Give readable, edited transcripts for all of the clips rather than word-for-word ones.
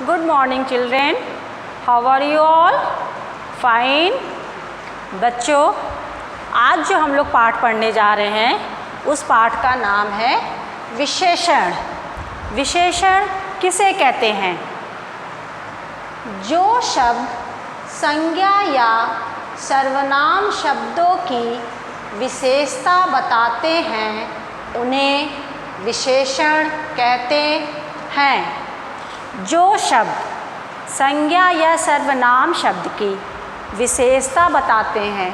Good morning children. How are you all? Fine. बच्चों, आज जो हम लोग पाठ पढ़ने जा रहे हैं उस पाठ का नाम है विशेषण। विशेषण किसे कहते हैं? जो शब्द संज्ञा या सर्वनाम शब्दों की विशेषता बताते हैं उन्हें विशेषण कहते हैं। जो शब्द संज्ञा या सर्वनाम शब्द की विशेषता बताते हैं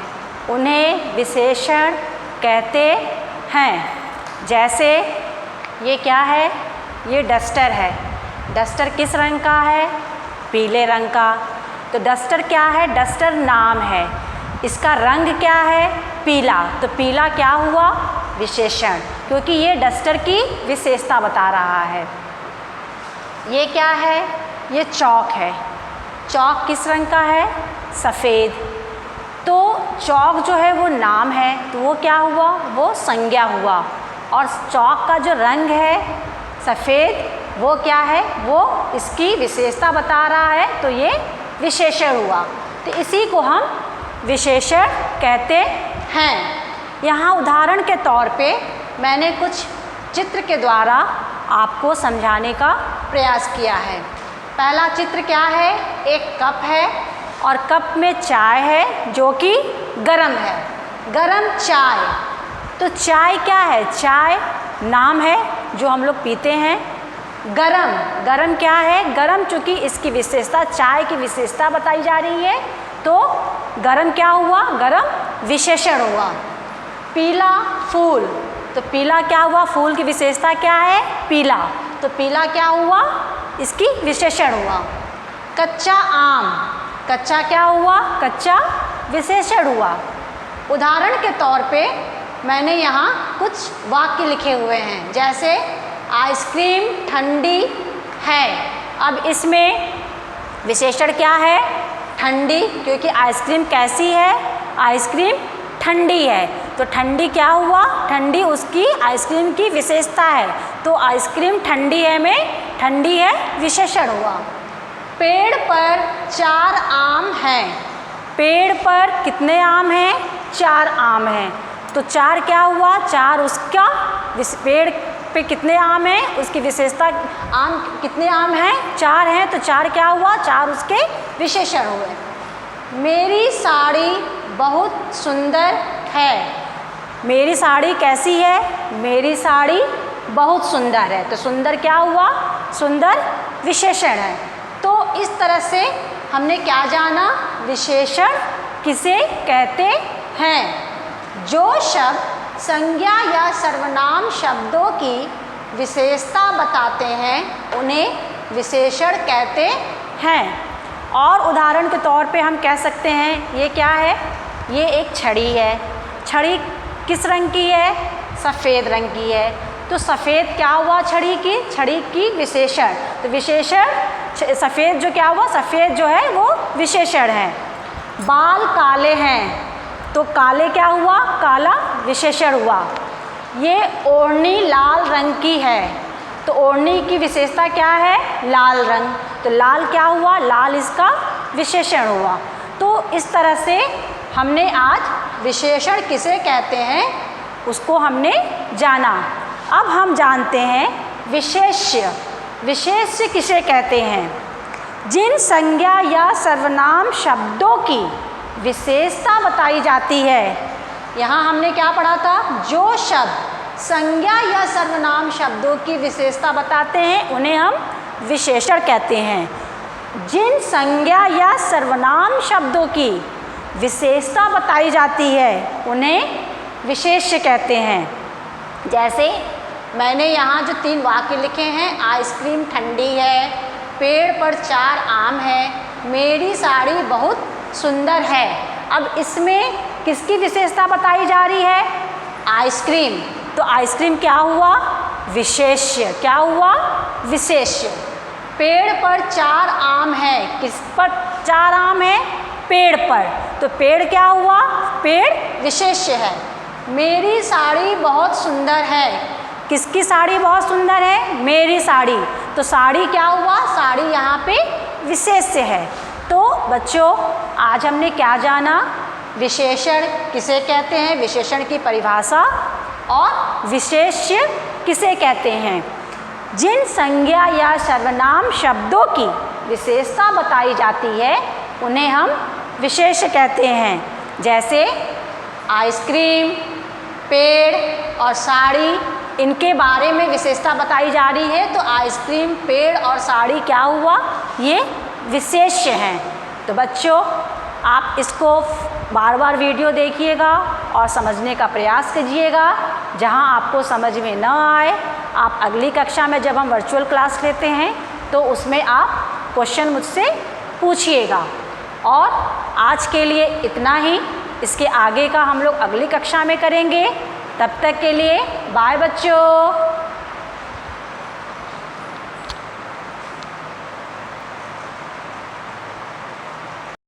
उन्हें विशेषण कहते हैं। जैसे ये क्या है? ये डस्टर है। डस्टर किस रंग का है? पीले रंग का। तो डस्टर क्या है? डस्टर नाम है। इसका रंग क्या है? पीला। तो पीला क्या हुआ? विशेषण, क्योंकि ये डस्टर की विशेषता बता रहा है। ये क्या है? ये चौक है। चौक किस रंग का है? सफ़ेद। तो चौक जो है वो नाम है, तो वो क्या हुआ? वो संज्ञा हुआ। और चौक का जो रंग है सफ़ेद, वो क्या है? वो इसकी विशेषता बता रहा है, तो ये विशेषण हुआ। तो इसी को हम विशेषण कहते हैं। यहाँ उदाहरण के तौर पे मैंने कुछ चित्र के द्वारा आपको समझाने का प्रयास किया है। पहला चित्र क्या है? एक कप है और कप में चाय है जो कि गरम है। गरम चाय। तो चाय क्या है? चाय नाम है जो हम लोग पीते हैं। गरम, गरम क्या है? गरम चूँकि इसकी विशेषता, चाय की विशेषता बताई जा रही है, तो गरम क्या हुआ? गरम विशेषण हुआ। पीला फूल। तो पीला क्या हुआ? फूल की विशेषता क्या है? पीला। तो पीला क्या हुआ? इसकी विशेषण हुआ। कच्चा आम। कच्चा क्या हुआ? कच्चा विशेषण हुआ। उदाहरण के तौर पे मैंने यहाँ कुछ वाक्य लिखे हुए हैं, जैसे आइसक्रीम ठंडी है। अब इसमें विशेषण क्या है? ठंडी, क्योंकि आइसक्रीम कैसी है? आइसक्रीम ठंडी है। तो ठंडी क्या हुआ? ठंडी उसकी आइसक्रीम की विशेषता है, तो आइसक्रीम ठंडी है में ठंडी है विशेषण हुआ। पेड़ पर 4 आम हैं। पेड़ पर कितने आम हैं? 4 आम हैं। तो 4 क्या हुआ? 4 उसका पेड़ पे कितने आम हैं? उसकी विशेषता। आम कितने आम हैं? 4 हैं। तो 4 क्या हुआ? 4 उसके विशेषण हुए। मेरी साड़ी बहुत सुंदर है। मेरी साड़ी कैसी है? मेरी साड़ी बहुत सुंदर है। तो सुंदर क्या हुआ? सुंदर विशेषण है। तो इस तरह से हमने क्या जाना? विशेषण किसे कहते हैं? जो शब्द संज्ञा या सर्वनाम शब्दों की विशेषता बताते हैं उन्हें विशेषण कहते हैं। और उदाहरण के तौर पे हम कह सकते हैं, ये क्या है? ये एक छड़ी है। छड़ी किस रंग की है? सफ़ेद रंग की है। तो सफ़ेद क्या हुआ? छड़ी की, छड़ी की विशेषण। तो विशेषण सफ़ेद जो क्या हुआ? सफ़ेद जो है वो विशेषण है। बाल काले हैं। तो काले क्या हुआ? काला विशेषण हुआ। ये ओढ़नी लाल रंग की है। तो ओढ़नी की विशेषता क्या है? लाल रंग। तो लाल क्या हुआ? लाल इसका विशेषण हुआ। तो इस तरह से हमने आज विशेषण किसे कहते हैं उसको हमने जाना। अब हम जानते हैं विशेष्य। विशेष्य किसे कहते हैं? जिन संज्ञा या सर्वनाम शब्दों की विशेषता बताई जाती है। यहाँ हमने क्या पढ़ा था? जो शब्द संज्ञा या सर्वनाम शब्दों की विशेषता बताते हैं उन्हें हम विशेषण कहते हैं। जिन संज्ञा या सर्वनाम शब्दों की विशेषता बताई जाती है उन्हें विशेष्य कहते हैं। जैसे मैंने यहाँ जो 3 वाक्य लिखे हैं, आइसक्रीम ठंडी है, पेड़ पर 4 आम है, मेरी साड़ी बहुत सुंदर है। अब इसमें किसकी विशेषता बताई जा रही है? आइसक्रीम। तो आइसक्रीम क्या हुआ? विशेष्य। क्या हुआ? विशेष्य। पेड़ पर 4 आम है। किस पर 4 आम है? पेड़ पर। तो पेड़ क्या हुआ? पेड़ विशेष्य है। मेरी साड़ी बहुत सुंदर है। किसकी साड़ी बहुत सुंदर है? मेरी साड़ी। तो साड़ी क्या हुआ, साड़ी यहाँ पे विशेष्य है। तो बच्चों आज हमने क्या जाना, विशेषण किसे कहते हैं, विशेषण की परिभाषा और विशेष्य किसे कहते हैं। जिन संज्ञा या सर्वनाम शब्दों की विशेषता बताई जाती है उन्हें हम विशेष्य कहते हैं। जैसे आइसक्रीम, पेड़ और साड़ी, इनके बारे में विशेषता बताई जा रही है, तो आइसक्रीम, पेड़ और साड़ी क्या हुआ, ये विशेष्य हैं। तो बच्चों आप इसको बार बार वीडियो देखिएगा और समझने का प्रयास कीजिएगा। जहां आपको समझ में न आए, आप अगली कक्षा में जब हम वर्चुअल क्लास लेते हैं तो उसमें आप क्वेश्चन मुझसे पूछिएगा। और आज के लिए इतना ही, इसके आगे का हम लोग अगली कक्षा में करेंगे। तब तक के लिए बाय बच्चों।